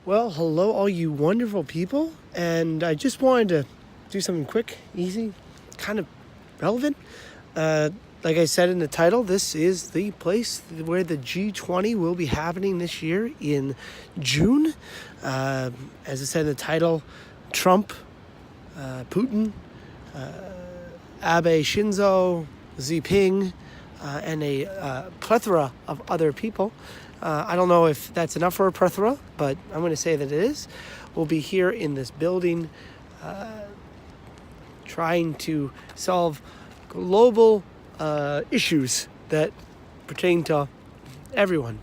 Well, hello, all you wonderful people. And I just wanted to do something quick, easy, kind of relevant. Like I said in the title, this is the place where the G20 will be happening this year in June. As I said in the title, Trump, Putin, Abe Shinzo, Xi Jinping, and a plethora of other people. I don't know if that's enough for a plethora, but I'm going to say that it is. We'll be here in this building trying to solve global issues that pertain to everyone.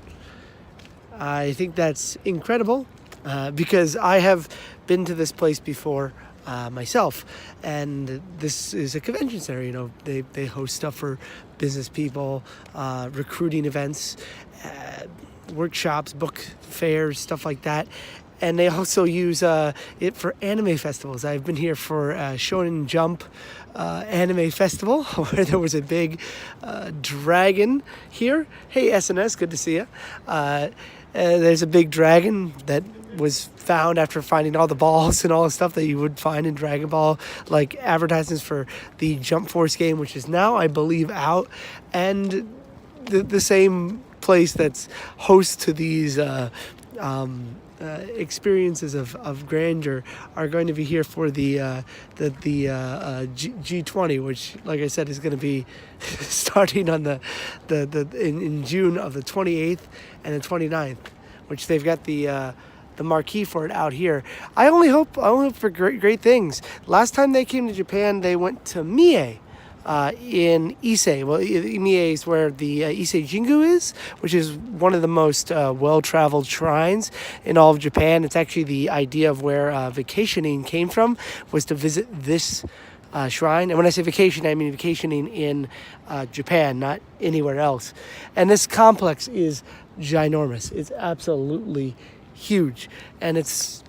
I think that's incredible because I have been to this place before myself, and this is a convention center. You know, they host stuff for business people, recruiting events, workshops, book fairs, stuff like that. And they also use it for anime festivals. I've been here for Shonen Jump anime festival where there was a big dragon here. Hey, SNS, good to see you. There's a big dragon that was found after finding all the balls and all the stuff that you would find in Dragon Ball, like advertisements for the Jump Force game, which is now, I believe, out. And the same place that's host to these experiences of grandeur are going to be here for the G20, which, like I said, is going to be starting on in June of the 28th and the 29th, which they've got the marquee for it out here. I only hope for great things. Last time they came to Japan, they went to Mie. In Ise. Well, Mie is where the Ise Jingu is, which is one of the most well-traveled shrines in all of Japan. It's actually the idea of where vacationing came from, was to visit this shrine. And when I say vacation, I mean vacationing in Japan, not anywhere else. And this complex is ginormous. It's absolutely huge. And it's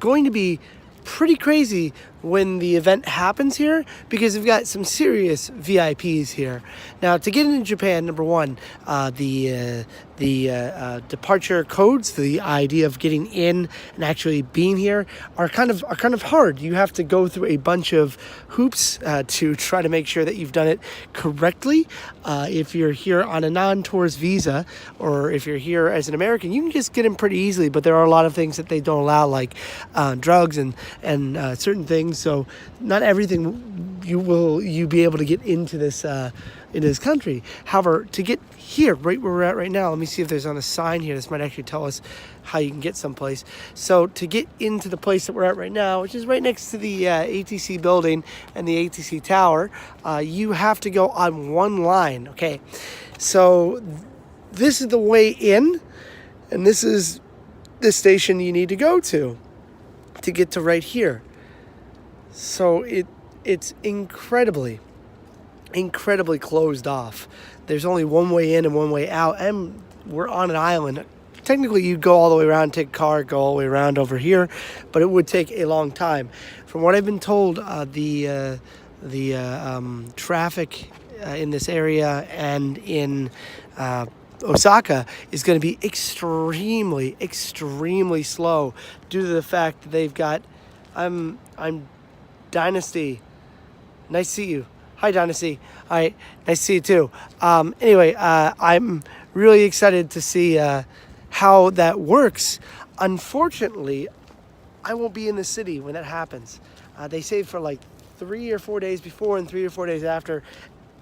going to be pretty crazy when the event happens here, because we've got some serious VIPs here. Now, to get into Japan, number one, the departure codes, the idea of getting in and actually being here, are kind of hard. You have to go through a bunch of hoops to try to make sure that you've done it correctly. If you're here on a non-tourist visa, or if you're here as an American, you can just get in pretty easily. But there are a lot of things that they don't allow, like drugs and certain things. So not everything you be able to get into this country. However, to get here, right where we're at right now, let me see if there's on a sign here. This might actually tell us how you can get someplace. So to get into the place that we're at right now, which is right next to the ATC building and the ATC tower, you have to go on one line. Okay, so this is the way in, and this is the station you need to go to get to right here. So it's incredibly closed off. There's only one way in and one way out, and we're on an island. Technically, you'd go all the way around, take a car, go all the way around over here, but it would take a long time. From what I've been told, the traffic in this area and in Osaka is going to be extremely slow due to the fact that they've got. I'm Dynasty. Nice to see you. Hi, Dynasty. All right, nice to see you too. Anyway, I'm really excited to see how that works. Unfortunately, I won't be in the city when that happens. They say for like 3 or 4 days before and 3 or 4 days after,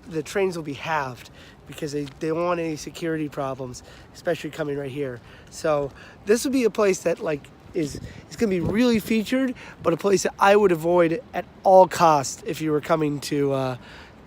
the trains will be halved because they don't want any security problems, especially coming right here. So this would be a place that is going to be really featured, but a place that I would avoid at all costs if you were coming to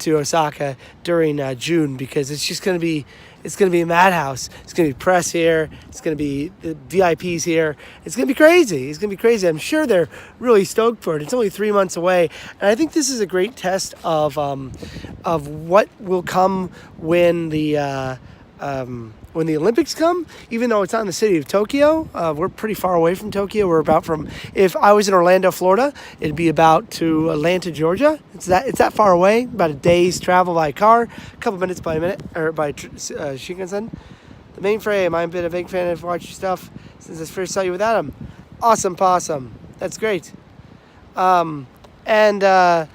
Osaka during June, because it's just going to be a madhouse. It's going to be press here. It's going to be the VIPs here. It's going to be crazy. I'm sure they're really stoked for it. It's only 3 months away, and I think this is a great test of what will come when the Olympics come. Even though it's not in the city of Tokyo, we're pretty far away from Tokyo. We're about if I was in Orlando, Florida, it'd be about to Atlanta, Georgia. It's that far away, about a day's travel by car, a couple minutes by Shinkansen. Mainframe, I've been a big fan of watching stuff since I first saw you with Adam. Awesome possum. That's great. And thanks,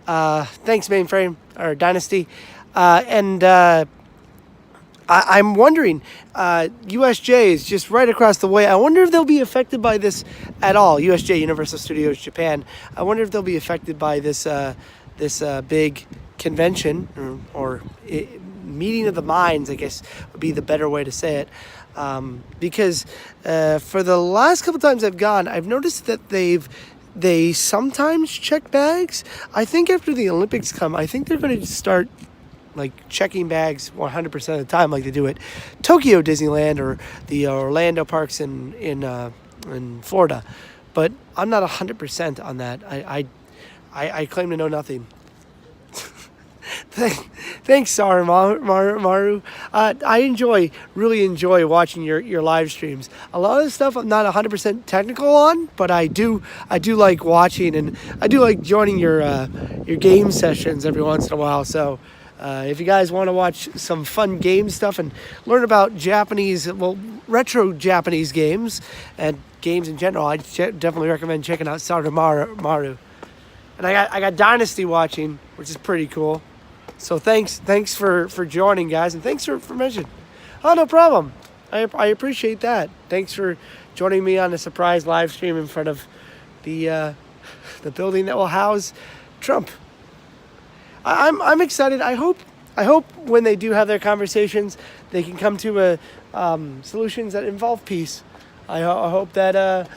Mainframe, or Dynasty. I'm wondering, USJ is just right across the way. I wonder if they'll be affected by this at all. USJ, Universal Studios Japan. I wonder if they'll be affected by this big convention or meeting of the minds, I guess would be the better way to say it. Because for the last couple times I've gone, I've noticed that they sometimes check bags. I think after the Olympics come, I think they're going to start like checking bags 100% of the time, like they do at Tokyo Disneyland or the Orlando parks in Florida. But I'm not 100% on that. I claim to know nothing. Thanks, Saru Maru. I really enjoy watching your live streams. A lot of the stuff I'm not 100% technical on, but I do like watching, and I do like joining your game sessions every once in a while. So if you guys want to watch some fun game stuff and learn about retro Japanese games and games in general, I definitely recommend checking out Saru Maru. And I got Dynasty watching, which is pretty cool. So thanks for joining, guys, and thanks for mentioning. Oh, no problem. I appreciate that. Thanks for joining me on a surprise live stream in front of the building that will house Trump. I'm excited. I hope when they do have their conversations, they can come to solutions that involve peace. I hope that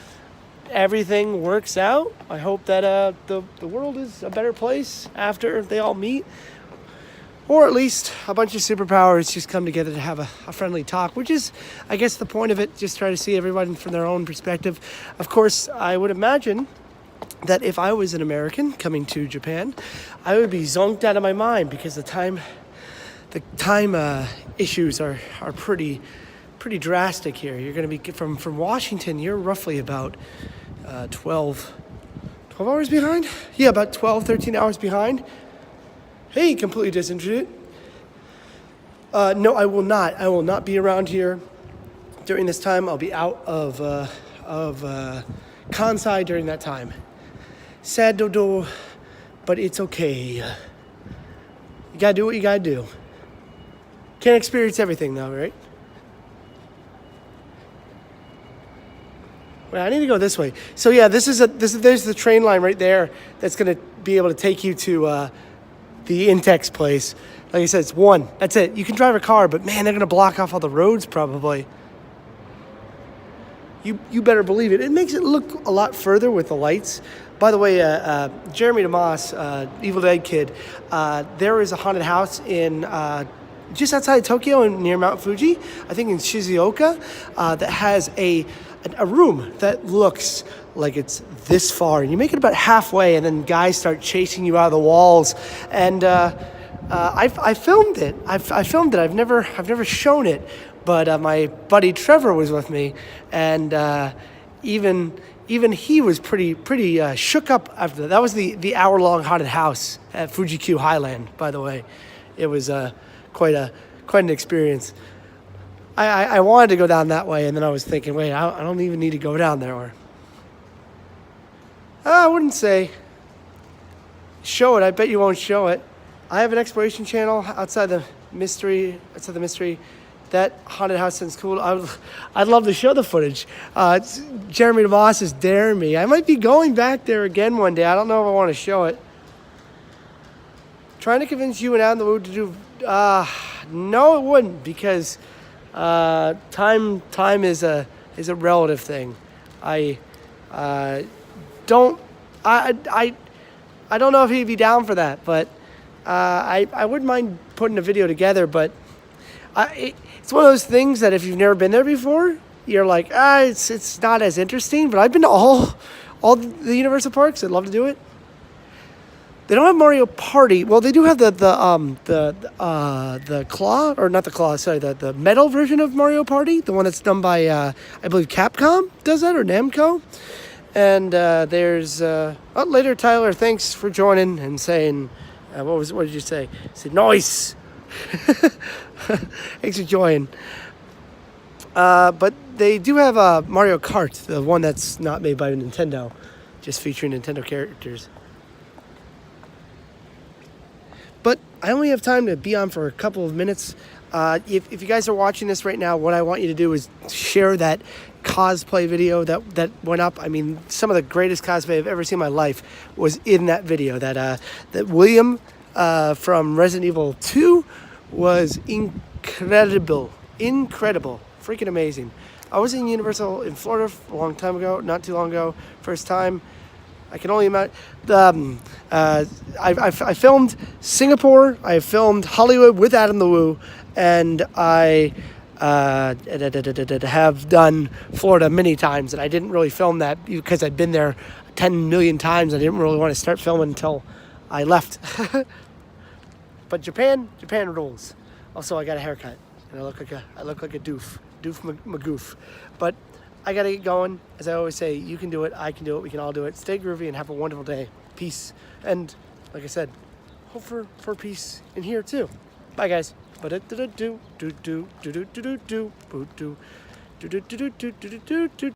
everything works out. I hope that the world is a better place after they all meet. Or at least a bunch of superpowers just come together to have a friendly talk, which is, I guess, the point of it. Just try to see everyone from their own perspective. Of course, I would imagine that if I was an American coming to Japan, I would be zonked out of my mind because the time issues are pretty drastic here. You're going to be from Washington. You're roughly about 12 hours behind. Yeah, about 13 hours behind. Hey, completely disinterested. No, I will not. I will not be around here during this time. I'll be out of Kansai during that time. Sad dodo, but it's okay. You gotta do what you gotta do. Can't experience everything though, right? Wait, I need to go this way. So yeah, there's the train line right there that's gonna be able to take you to the Intex place. Like I said, it's one. That's it. You can drive a car, but man, they're gonna block off all the roads probably. You better believe it. It makes it look a lot further with the lights. By the way, Jeremy DeMoss, Evil Dead Kid, there is a haunted house in just outside Tokyo and near Mount Fuji, I think in Shizuoka, that has a room that looks like it's this far. And you make it about halfway, and then guys start chasing you out of the walls. And I filmed it. I filmed it. I've never shown it, but my buddy Trevor was with me, and even he was pretty shook up after that. That was the hour-long haunted house at Fuji-Q Highland, by the way. It was quite an experience. I wanted to go down that way, and then I was thinking, wait, I don't even need to go down there. Or I wouldn't say show it. I bet you won't show it. I have an exploration channel outside the mystery. That haunted house sounds cool. I'd love to show the footage. Jeremy DeMoss is daring me. I might be going back there again one day. I don't know if I want to show it. Trying to convince you and Adam the Wood to do... no, it wouldn't, because time is a relative thing. I don't know if he'd be down for that, but I wouldn't mind putting a video together, but it's one of those things that if you've never been there before, you're like, it's not as interesting. But I've been to all the Universal parks. I'd love to do it. They don't have Mario Party. Well, they do have the claw, or not the claw. Sorry, the metal version of Mario Party, the one that's done by I believe Capcom does that, or Namco. And there's later, Tyler. Thanks for joining and saying, what did you say? I said nice. Thanks for joining. But they do have Mario Kart, the one that's not made by Nintendo, just featuring Nintendo characters. But I only have time to be on for a couple of minutes. If you guys are watching this right now, what I want you to do is share that cosplay video that went up. I mean, some of the greatest cosplay I've ever seen in my life was in that video. That William from Resident Evil 2 was incredible, freaking amazing. I was in Universal in Florida a long time ago, not too long ago, first time. I can only imagine. I filmed Singapore. I filmed Hollywood with Adam the Woo, and I have done Florida many times. And I didn't really film that because I'd been there 10 million times. I didn't really want to start filming until I left. But Japan rules. Also, I got a haircut, and I look like a doof magoof. But I gotta get going. As I always say, you can do it, I can do it, we can all do it. Stay groovy and have a wonderful day. Peace. And like I said, hope for peace in here too. Bye guys. Do